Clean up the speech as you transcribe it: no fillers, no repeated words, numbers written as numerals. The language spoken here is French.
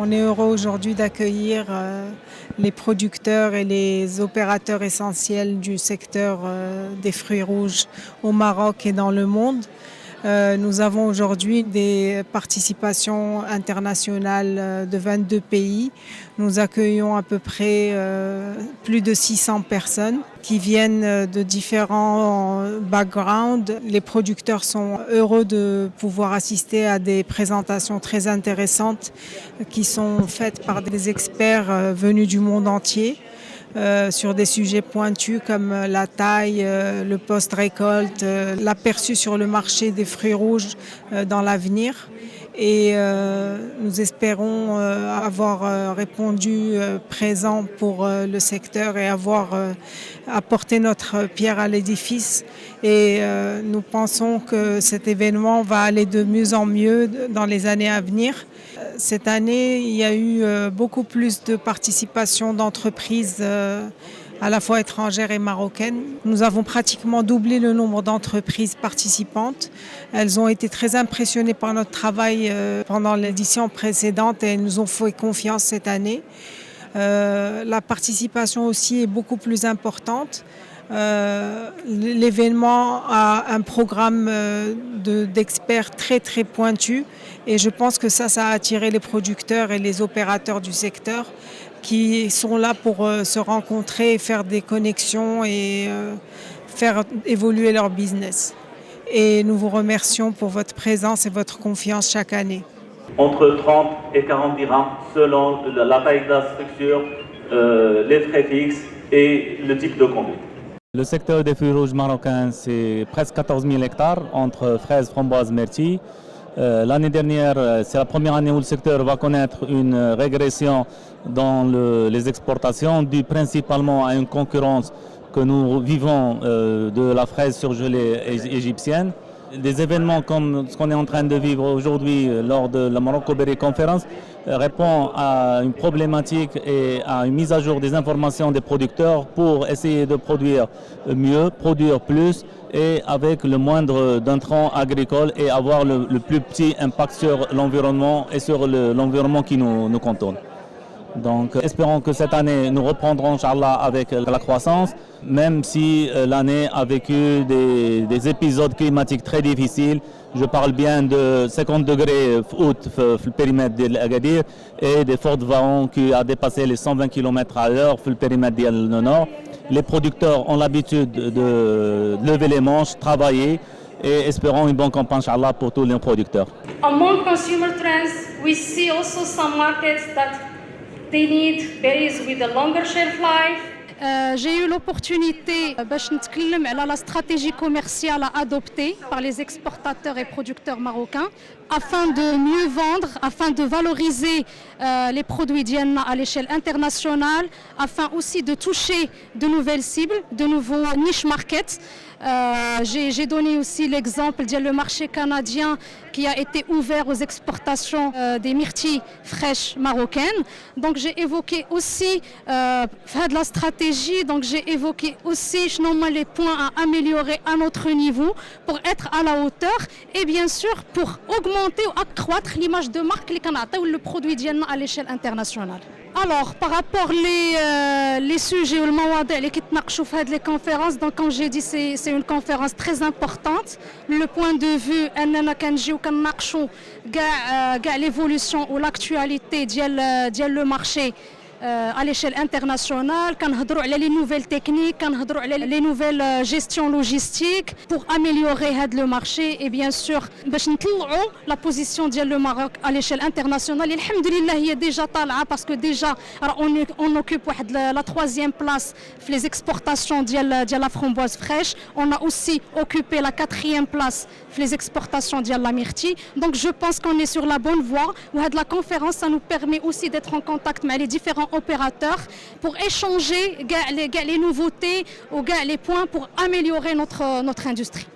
On est heureux aujourd'hui d'accueillir les producteurs et les opérateurs essentiels du secteur des fruits rouges au Maroc et dans le monde. Nous avons aujourd'hui des participations internationales de 22 pays. Nous accueillons à peu près plus de 600 personnes qui viennent de différents backgrounds. Les producteurs sont heureux de pouvoir assister à des présentations très intéressantes qui sont faites par des experts venus du monde entier. Sur des sujets pointus comme la taille, le post-récolte, l'aperçu sur le marché des fruits rouges dans l'avenir. Et nous espérons avoir répondu présent pour le secteur et avoir apporté notre pierre à l'édifice. Et nous pensons que cet événement va aller de mieux en mieux dans les années à venir. Cette année, il y a eu beaucoup plus de participation d'entreprises à la fois étrangères et marocaines. Nous avons pratiquement doublé le nombre d'entreprises participantes. Elles ont été très impressionnées par notre travail pendant l'édition précédente et elles nous ont fait confiance cette année. La participation aussi est beaucoup plus importante. L'événement a un programme d'experts très très pointu et je pense que ça a attiré les producteurs et les opérateurs du secteur qui sont là pour se rencontrer et faire des connexions et faire évoluer leur business. Et nous vous remercions pour votre présence et votre confiance chaque année. Entre 30 et 40 dirhams selon la taille de la structure, les frais fixes et le type de conduite. Le secteur des fruits rouges marocains, c'est presque 14 000 hectares entre fraises, framboises, myrtilles. L'année dernière, c'est la première année où le secteur va connaître une régression dans les exportations, due principalement à une concurrence que nous vivons de la fraise surgelée égyptienne. Des événements comme ce qu'on est en train de vivre aujourd'hui lors de la Morocco Berry Conference répond à une problématique et à une mise à jour des informations des producteurs pour essayer de produire mieux, produire plus et avec le moindre d'intrants agricoles et avoir le plus petit impact sur l'environnement et sur l'environnement qui nous contourne. Donc espérons que cette année nous reprendrons Inch'Allah avec la croissance, même si l'année a vécu des épisodes climatiques très difficiles. Je parle bien de 50 degrés août le périmètre de l'Agadir et des fortes vents qui a dépassé les 120 km à l'heure le périmètre du nord. Les producteurs ont l'habitude de lever les manches, travailler et espérons une bonne campagne Inch'Allah pour tous les producteurs. Among consumer trends, we see also some markets that they need berries with a longer shelf life. J'ai eu l'opportunité de la stratégie commerciale à adopter par les exportateurs et producteurs marocains afin de mieux vendre, afin de valoriser les produits d'Ienna à l'échelle internationale, afin aussi de toucher de nouvelles cibles, de nouveaux niche markets. J'ai donné aussi l'exemple du marché canadien qui a été ouvert aux exportations des myrtilles fraîches marocaines. Donc j'ai évoqué aussi de la stratégie, donc j'ai évoqué aussi les points à améliorer à notre niveau pour être à la hauteur et bien sûr pour augmenter ou accroître l'image de marque ou le produit d'Ienna à l'échelle internationale. Alors, par rapport les sujets ou le mawadi les qui dans les conférences, donc comme j'ai dit, c'est une conférence très importante. Le point de vue, l'évolution ou l'actualité du marché à l'échelle internationale, les nouvelles techniques, les nouvelles gestions logistiques pour améliorer le marché et bien sûr la position du Maroc à l'échelle internationale. Et alhamdoulilah, il est déjà tal'a parce que déjà on occupe la troisième place dans les exportations de la framboise fraîche. On a aussi occupé la quatrième place dans les exportations de la myrtille. Donc je pense qu'on est sur la bonne voie. La conférence, ça nous permet aussi d'être en contact avec les différents opérateurs pour échanger les nouveautés ou les points pour améliorer notre industrie.